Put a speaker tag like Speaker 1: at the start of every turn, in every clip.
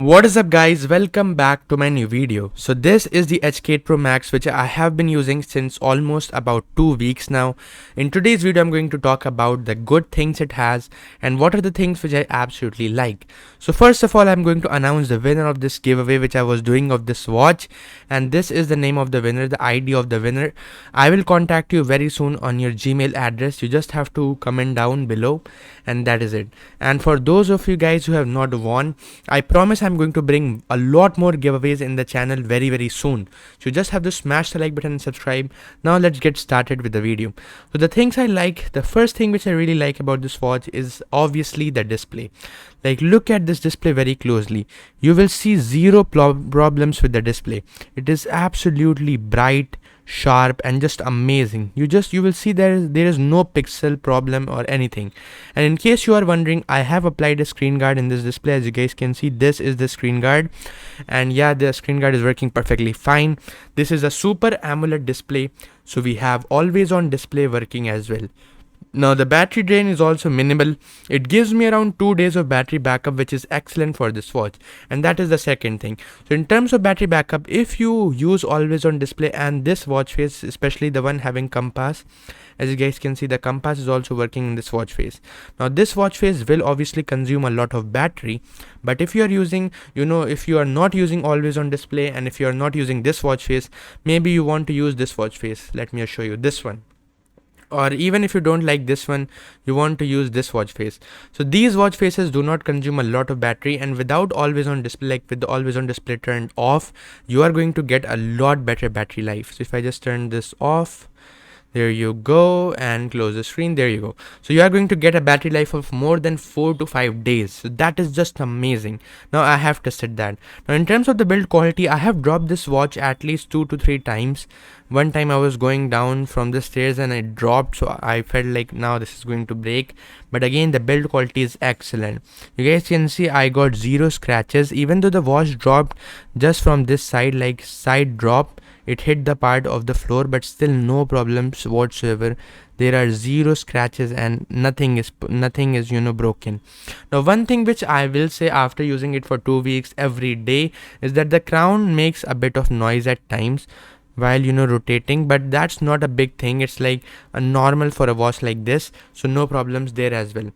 Speaker 1: What is up guys, welcome back to my new video. So this is the H8 Pro Max which I have been using since almost about 2 weeks now. In today's video I'm going to talk about the good things it has and what are the things which I absolutely like. So first of all I'm going to announce the winner of this giveaway which I was doing of this watch, and this is the name of the winner, the ID of the winner. I will contact you very soon on your Gmail address. You just have to comment down below and that is it. And for those of you guys who have not won, I promise I'm going to bring a lot more giveaways in the channel very soon. So you just have to smash the like button and subscribe. Now let's get started with the video. So the things I like, the first thing which I really like about this watch is obviously the display. Like, look at this display very closely. You will see zero problems with the display. It is absolutely bright, sharp and just amazing. You will see there is no pixel problem or anything. And in case you are wondering, I have applied a screen guard in this display. As you guys can see, this is the screen guard, and yeah, the screen guard is working perfectly fine. This is a super AMOLED display, so we have always on display working as well. Now the battery drain is also minimal. It gives me around 2 days of battery backup, which is excellent for this watch, and that is the second thing. So in terms of battery backup, if you use always on display and this watch face, especially the one having compass, as you guys can see, the compass is also working in this watch face. Now this watch face will obviously consume a lot of battery, but if you are using, if you are not using always on display and if you are not using this watch face, maybe you want to use this watch face. Let me show you this one. Or even if you don't like this one, you want to use this watch face. So these watch faces do not consume a lot of battery, and without always on display, like with the always on display turned off, you are going to get a lot better battery life. So if I just turn this off, there you go, and close the screen, there you go. So you are going to get a battery life of more than 4 to 5 days. So that is just amazing. Now I have tested that. Now in terms of the build quality, I have dropped this watch at least 2 to 3 times. One time I was going down from the stairs and it dropped, so I felt like now this is going to break. But again, the build quality is excellent. You guys can see I got 0 scratches, even though the watch dropped just from this side, like side drop. It hit the part of the floor, but still no problems whatsoever. There are 0 scratches and nothing is broken. Now one thing which I will say after using it for 2 weeks every day is that the crown makes a bit of noise at times while rotating, but that's not a big thing. It's like a normal for a watch like this, so no problems there as well.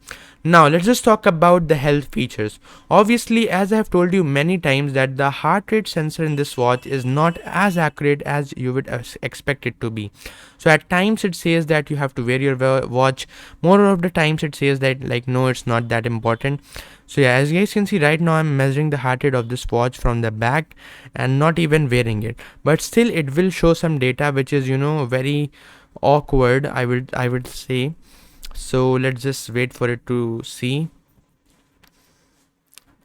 Speaker 1: Now let's just talk about the health features. Obviously, as I have told you many times, that the heart rate sensor in this watch is not as accurate as you would expect it to be. So at times it says that you have to wear your watch. More of the times it says that, like, no, it's not that important. So yeah, as you guys can see right now, I'm measuring the heart rate of this watch from the back and not even wearing it, but still it will show some data which is very awkward, I would say. So let's just wait for it to see.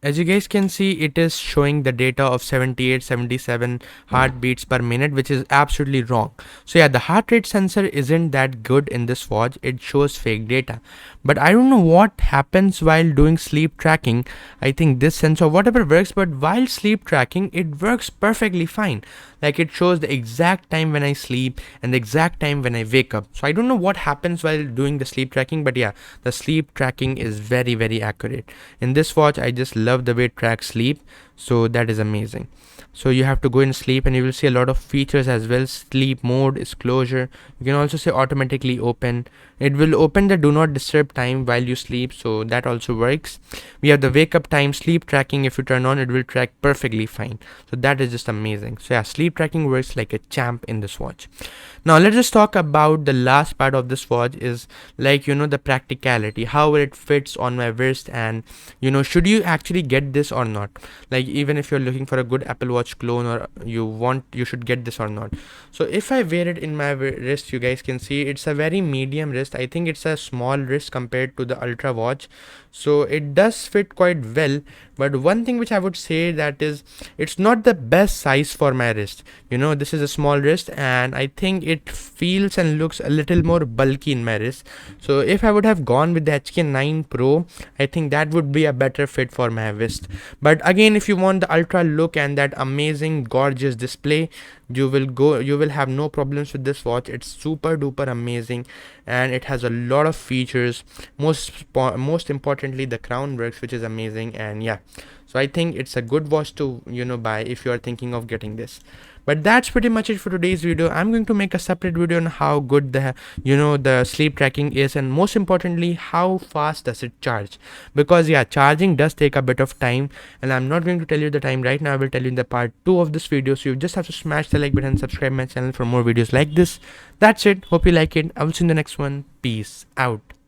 Speaker 1: As you guys can see, it is showing the data of 78-77 heartbeats per minute, which is absolutely wrong. So yeah, the heart rate sensor isn't that good in this watch. It shows fake data. But I don't know what happens while doing sleep tracking. I think this sensor, whatever works, but while sleep tracking, it works perfectly fine. Like, it shows the exact time when I sleep and the exact time when I wake up. So I don't know what happens while doing the sleep tracking, but yeah, the sleep tracking is very accurate. In this watch, I just love the way it tracks sleep. So that is amazing. So you have to go in sleep and you will see a lot of features as well. Sleep mode, disclosure. You can also say automatically open. It will open the do not disturb time while you sleep, so that also works. We have the wake up time, sleep tracking. If you turn on, it will track perfectly fine. So that is just amazing. So yeah, sleep tracking works like a champ in this watch. Now let's just talk about the last part of this watch, is like the practicality, how it fits on my wrist, and should you actually get this or not. Like, even if you're looking for a good Apple Watch clone, or you should get this or not. So if I wear it in my wrist, you guys can see it's a very medium wrist. I think it's a small wrist compared to the Ultra watch, so it does fit quite well. But one thing which I would say, that is, it's not the best size for my wrist. This is a small wrist and I think it feels and looks a little more bulky in my wrist. So if I would have gone with the HK9 Pro, I think that would be a better fit for my wrist. But again, if you want the ultra look and that amazing gorgeous display, you will have no problems with this watch. It's super duper amazing and it has a lot of features. Most importantly, the crown works, which is amazing. And yeah, So I think it's a good watch to buy if you are thinking of getting this. But that's pretty much it for today's video. I'm going to make a separate video on how good the sleep tracking is, and most importantly how fast does it charge, because yeah, charging does take a bit of time, and I'm not going to tell you the time right now. I will tell you in the part 2 of this video. So you just have to smash the like button and subscribe my channel for more videos like this. That's it. Hope you like it. I will see you in the next one. Peace out.